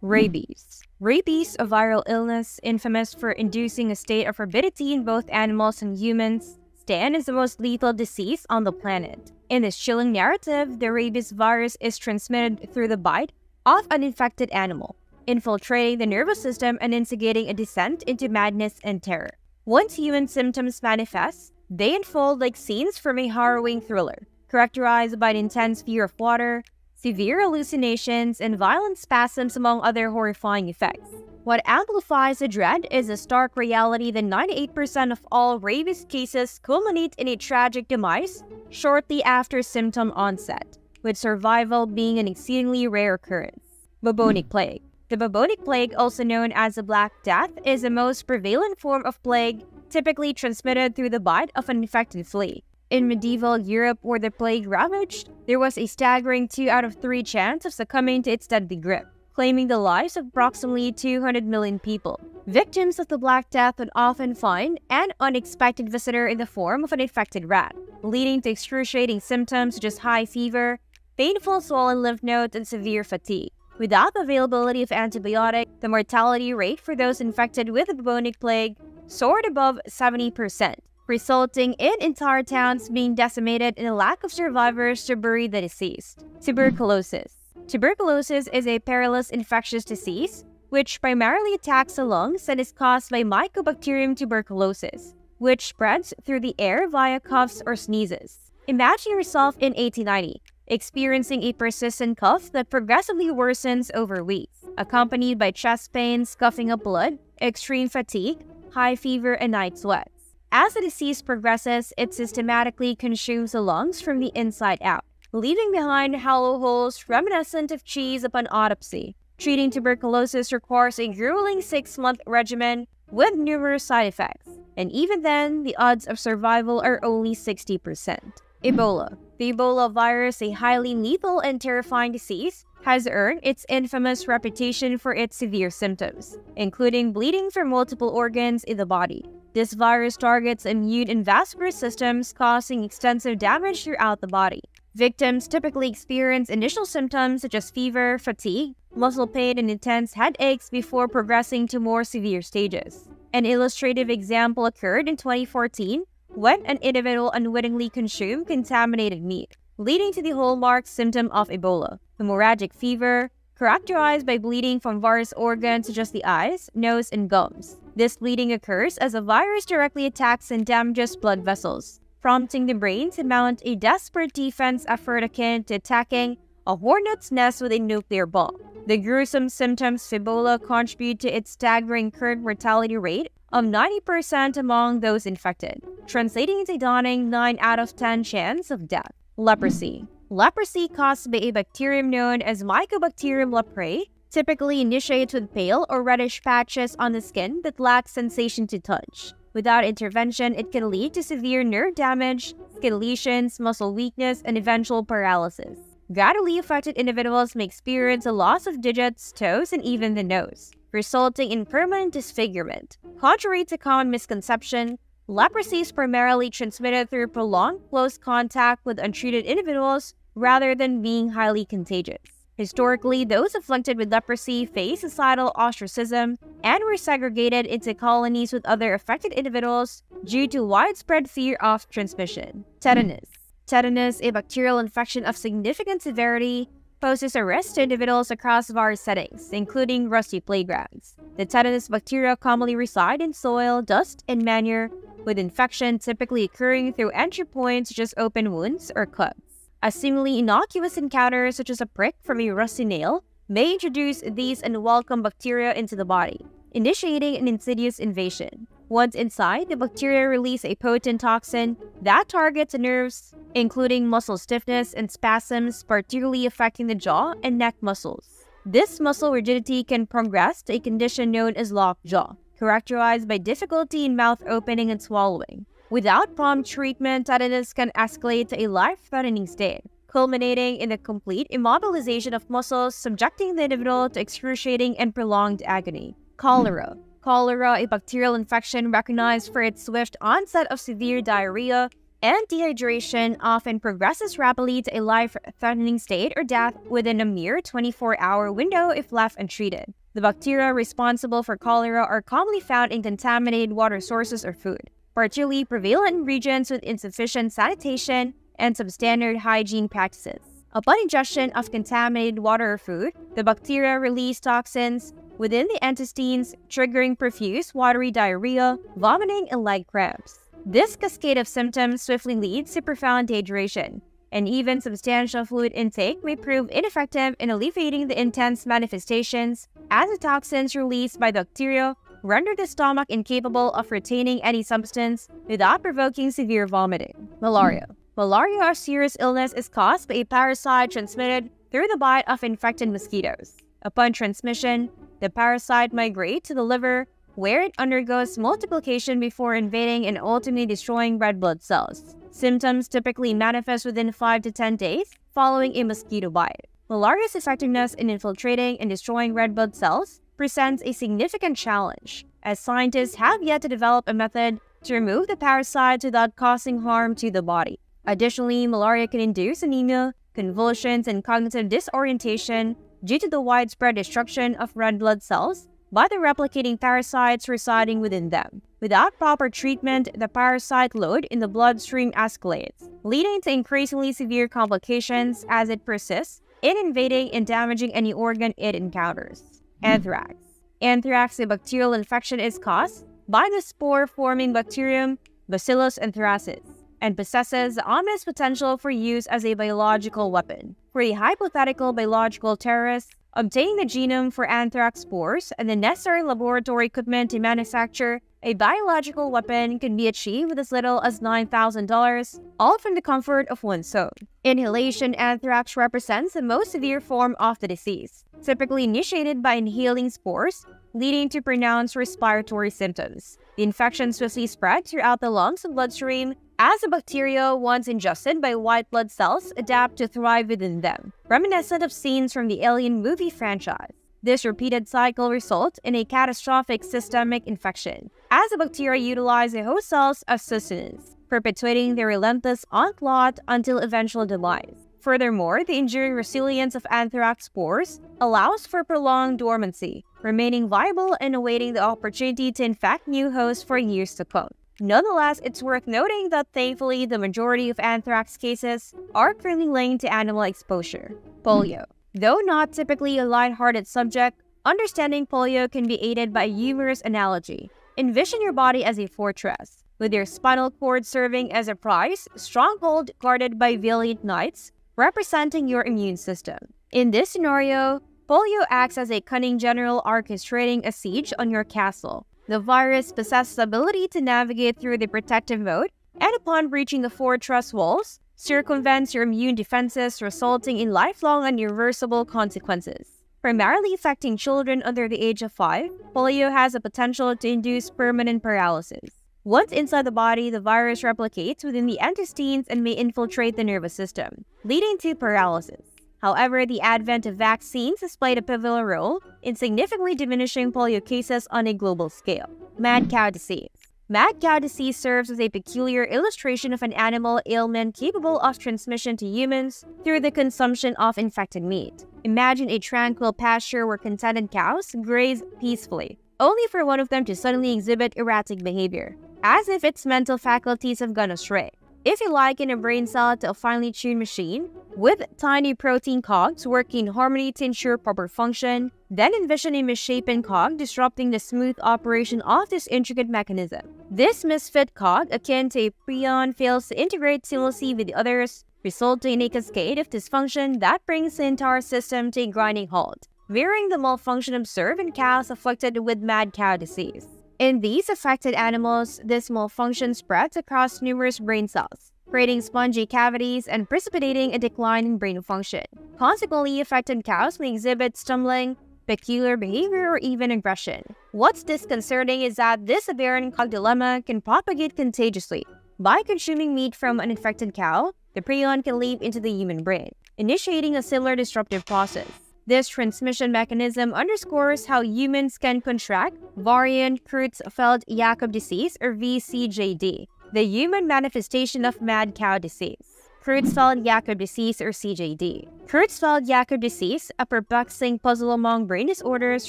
Rabies. Rabies, a viral illness infamous for inducing a state of rabidity in both animals and humans, stands as the most lethal disease on the planet. In this chilling narrative, the rabies virus is transmitted through the bite of an infected animal, infiltrating the nervous system and instigating a descent into madness and terror. Once human symptoms manifest, they unfold like scenes from a harrowing thriller, characterized by an intense fear of water, severe hallucinations, and violent spasms, among other horrifying effects. What amplifies the dread is the stark reality that 98% of all rabies cases culminate in a tragic demise shortly after symptom onset, with survival being an exceedingly rare occurrence. Bubonic Plague. The bubonic plague, also known as the Black Death, is the most prevalent form of plague, typically transmitted through the bite of an infected flea. In medieval Europe, where the plague ravaged, there was a staggering 2 out of 3 chance of succumbing to its deadly grip, claiming the lives of approximately 200 million people. Victims of the Black Death would often find an unexpected visitor in the form of an infected rat, leading to excruciating symptoms such as high fever, painful swollen lymph nodes, and severe fatigue. Without the availability of antibiotics, the mortality rate for those infected with the bubonic plague soared above 70%, resulting in entire towns being decimated and a lack of survivors to bury the deceased. Tuberculosis. Tuberculosis is a perilous infectious disease which primarily attacks the lungs and is caused by Mycobacterium tuberculosis, which spreads through the air via coughs or sneezes. Imagine yourself in 1890, experiencing a persistent cough that progressively worsens over weeks, accompanied by chest pains, coughing up blood, extreme fatigue, high fever, and night sweats. As the disease progresses, it systematically consumes the lungs from the inside out, leaving behind hollow holes reminiscent of cheese upon autopsy. Treating tuberculosis requires a grueling 6-month regimen with numerous side effects, and even then, the odds of survival are only 60%. Ebola. The Ebola virus, a highly lethal and terrifying disease, has earned its infamous reputation for its severe symptoms, including bleeding from multiple organs in the body. This virus targets immune and vascular systems, causing extensive damage throughout the body. Victims typically experience initial symptoms such as fever, fatigue, muscle pain, and intense headaches before progressing to more severe stages. An illustrative example occurred in 2014 when an individual unwittingly consumed contaminated meat, leading to the hallmark symptom of Ebola, hemorrhagic fever, characterized by bleeding from various organs such as the eyes, nose, and gums. This bleeding occurs as a virus directly attacks and damages blood vessels, prompting the brain to mount a desperate defense effort akin to attacking a hornet's nest with a nuclear bomb. The gruesome symptoms of Ebola contribute to its staggering current mortality rate of 90% among those infected, translating into a daunting 9 out of 10 chance of death. Leprosy. Leprosy, caused by a bacterium known as Mycobacterium leprae, typically initiates with pale or reddish patches on the skin that lack sensation to touch. Without intervention, it can lead to severe nerve damage, skin lesions, muscle weakness, and eventual paralysis. Gradually affected individuals may experience a loss of digits, toes, and even the nose, resulting in permanent disfigurement. Contrary to common misconception, leprosy is primarily transmitted through prolonged close contact with untreated individuals rather than being highly contagious. Historically, those afflicted with leprosy faced societal ostracism and were segregated into colonies with other affected individuals due to widespread fear of transmission. Tetanus. Tetanus, a bacterial infection of significant severity, poses a risk to individuals across various settings, including rusty playgrounds. The tetanus bacteria commonly reside in soil, dust, and manure, with infection typically occurring through entry points such as open wounds or cuts. A seemingly innocuous encounter, such as a prick from a rusty nail, may introduce these unwelcome bacteria into the body, initiating an insidious invasion. Once inside, the bacteria release a potent toxin that targets nerves, including muscle stiffness and spasms, particularly affecting the jaw and neck muscles. This muscle rigidity can progress to a condition known as locked jaw, characterized by difficulty in mouth opening and swallowing. Without prompt treatment, tetanus can escalate to a life-threatening state, culminating in the complete immobilization of muscles, subjecting the individual to excruciating and prolonged agony. Cholera. Cholera, a bacterial infection recognized for its swift onset of severe diarrhea and dehydration often progresses rapidly to a life-threatening state or death within a mere 24-hour window if left untreated. The bacteria responsible for cholera are commonly found in contaminated water sources or food, particularly prevalent in regions with insufficient sanitation and substandard hygiene practices. Upon ingestion of contaminated water or food, the bacteria release toxins within the intestines, triggering profuse watery diarrhea, vomiting, and leg cramps. This cascade of symptoms swiftly leads to profound dehydration, and even substantial fluid intake may prove ineffective in alleviating the intense manifestations, as the toxins released by the bacteria render the stomach incapable of retaining any substance without provoking severe vomiting. Malaria. Malaria, a serious illness, is caused by a parasite transmitted through the bite of infected mosquitoes. Upon transmission, the parasite migrates to the liver, where it undergoes multiplication before invading and ultimately destroying red blood cells. Symptoms typically manifest within 5 to 10 days following a mosquito bite. Malaria's effectiveness in infiltrating and destroying red blood cells presents a significant challenge, as scientists have yet to develop a method to remove the parasite without causing harm to the body. Additionally, malaria can induce anemia, convulsions, and cognitive disorientation due to the widespread destruction of red blood cells by the replicating parasites residing within them. Without proper treatment, the parasite load in the bloodstream escalates, leading to increasingly severe complications as it persists in invading and damaging any organ it encounters. Anthrax. Anthrax, a bacterial infection, is caused by the spore-forming bacterium Bacillus anthracis and possesses the ominous potential for use as a biological weapon. For a hypothetical biological terrorist, obtaining the genome for anthrax spores and the necessary laboratory equipment to manufacture a biological weapon can be achieved with as little as $9,000, all from the comfort of one's home. Inhalation anthrax represents the most severe form of the disease, typically initiated by inhaling spores, leading to pronounced respiratory symptoms. The infection swiftly spread throughout the lungs and bloodstream as the bacteria, once ingested by white blood cells, adapt to thrive within them, reminiscent of scenes from the Alien movie franchise. This repeated cycle results in a catastrophic systemic infection, as the bacteria utilize the host cells as sustenance, perpetuating their relentless onslaught until eventual demise. Furthermore, the enduring resilience of anthrax spores allows for prolonged dormancy, remaining viable and awaiting the opportunity to infect new hosts for years to come. Nonetheless, it's worth noting that thankfully the majority of anthrax cases are currently linked to animal exposure. Polio. Though not typically a lighthearted subject, understanding polio can be aided by a humorous analogy. Envision your body as a fortress, with your spinal cord serving as a prized stronghold guarded by valiant knights, representing your immune system. In this scenario, polio acts as a cunning general orchestrating a siege on your castle. The virus possesses the ability to navigate through the protective mode, and upon reaching the fortress walls, circumvents your immune defenses, resulting in lifelong and irreversible consequences. Primarily affecting children under the age of 5, polio has the potential to induce permanent paralysis. Once inside the body, the virus replicates within the intestines and may infiltrate the nervous system, leading to paralysis. However, the advent of vaccines has played a pivotal role in significantly diminishing polio cases on a global scale. Mad cow disease. Mad cow disease serves as a peculiar illustration of an animal ailment capable of transmission to humans through the consumption of infected meat. Imagine a tranquil pasture where contented cows graze peacefully, only for one of them to suddenly exhibit erratic behavior, as if its mental faculties have gone astray. If you liken a brain cell to a finely tuned machine, with tiny protein cogs working in harmony to ensure proper function, then envision a misshapen cog disrupting the smooth operation of this intricate mechanism. This misfit cog, akin to a prion, fails to integrate seamlessly with the others, resulting in a cascade of dysfunction that brings the entire system to a grinding halt, mirroring the malfunction observed in cows afflicted with mad cow disease. In these affected animals, this malfunction spreads across numerous brain cells, creating spongy cavities and precipitating a decline in brain function. Consequently, affected cows may exhibit stumbling, peculiar behavior, or even aggression. What's disconcerting is that this aberrant cog dilemma can propagate contagiously. By consuming meat from an infected cow, the prion can leap into the human brain, initiating a similar disruptive process. This transmission mechanism underscores how humans can contract variant Creutzfeldt-Jakob Disease, or VCJD. The human manifestation of mad cow disease. Creutzfeldt-Jakob disease or CJD. Creutzfeldt-Jakob disease, a perplexing puzzle among brain disorders,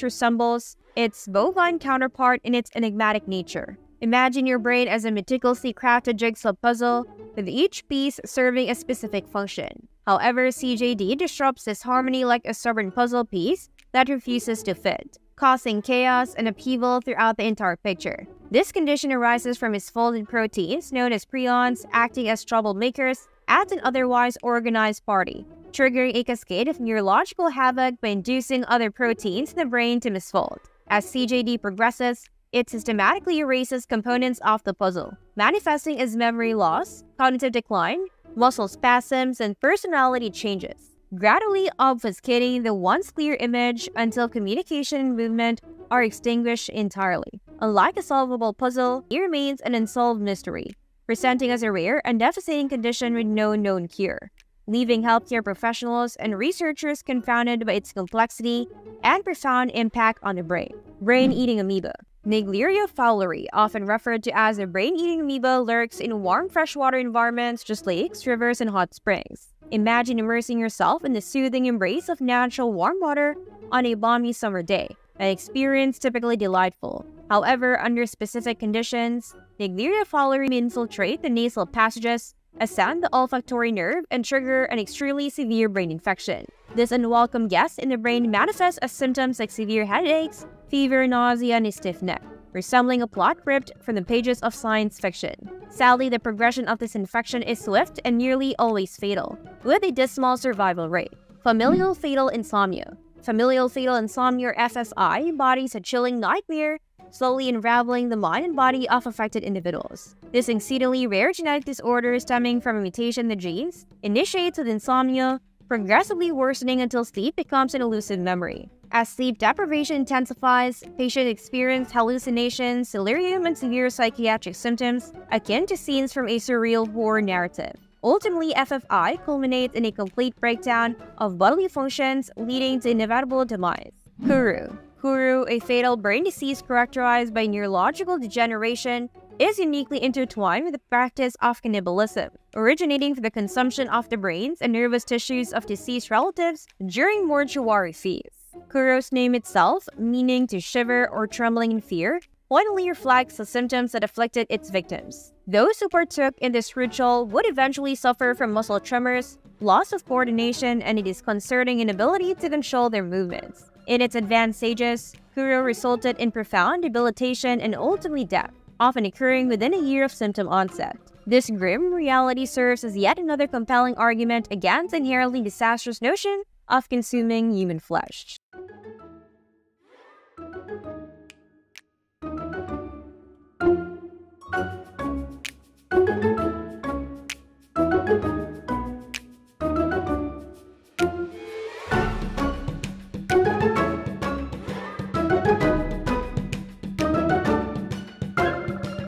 resembles its bovine counterpart in its enigmatic nature. Imagine your brain as a meticulously crafted jigsaw puzzle, with each piece serving a specific function. However, CJD disrupts this harmony like a stubborn puzzle piece that refuses to fit, causing chaos and upheaval throughout the entire picture. This condition arises from misfolded proteins known as prions acting as troublemakers at an otherwise organized party, triggering a cascade of neurological havoc by inducing other proteins in the brain to misfold. As CJD progresses, it systematically erases components of the puzzle, manifesting as memory loss, cognitive decline, muscle spasms, and personality changes, gradually obfuscating the once clear image until communication and movement are extinguished entirely. Unlike a solvable puzzle, it remains an unsolved mystery, presenting as a rare and devastating condition with no known cure, leaving healthcare professionals and researchers confounded by its complexity and profound impact on the brain. Brain-eating amoeba. Naegleria fowleri, often referred to as a brain-eating amoeba, lurks in warm freshwater environments just lakes, rivers, and hot springs. Imagine immersing yourself in the soothing embrace of natural warm water on a balmy summer day, an experience typically delightful. However, under specific conditions, Naegleria fowleri may infiltrate the nasal passages, ascend the olfactory nerve, and trigger an extremely severe brain infection. This unwelcome guest in the brain manifests as symptoms like severe headaches, fever, nausea, and a stiff neck, resembling a plot ripped from the pages of science fiction. Sadly, the progression of this infection is swift and nearly always fatal, with a dismal survival rate. Familial fatal insomnia. Familial fatal insomnia, or FFI, embodies a chilling nightmare, slowly unraveling the mind and body of affected individuals. This exceedingly rare genetic disorder, stemming from a mutation in the genes, initiates with insomnia, progressively worsening until sleep becomes an elusive memory. As sleep deprivation intensifies, patients experience hallucinations, delirium, and severe psychiatric symptoms akin to scenes from a surreal horror narrative. Ultimately, FFI culminates in a complete breakdown of bodily functions, leading to inevitable demise. Kuru. Kuru, a fatal brain disease characterized by neurological degeneration, is uniquely intertwined with the practice of cannibalism, originating from the consumption of the brains and nervous tissues of deceased relatives during mortuary feasts. Kuru's name itself, meaning to shiver or trembling in fear, pointedly reflects the symptoms that afflicted its victims. Those who partook in this ritual would eventually suffer from muscle tremors, loss of coordination, and a disconcerting inability to control their movements. In its advanced stages, Kuru resulted in profound debilitation and ultimately death, often occurring within a year of symptom onset. This grim reality serves as yet another compelling argument against the inherently disastrous notion of consuming human flesh.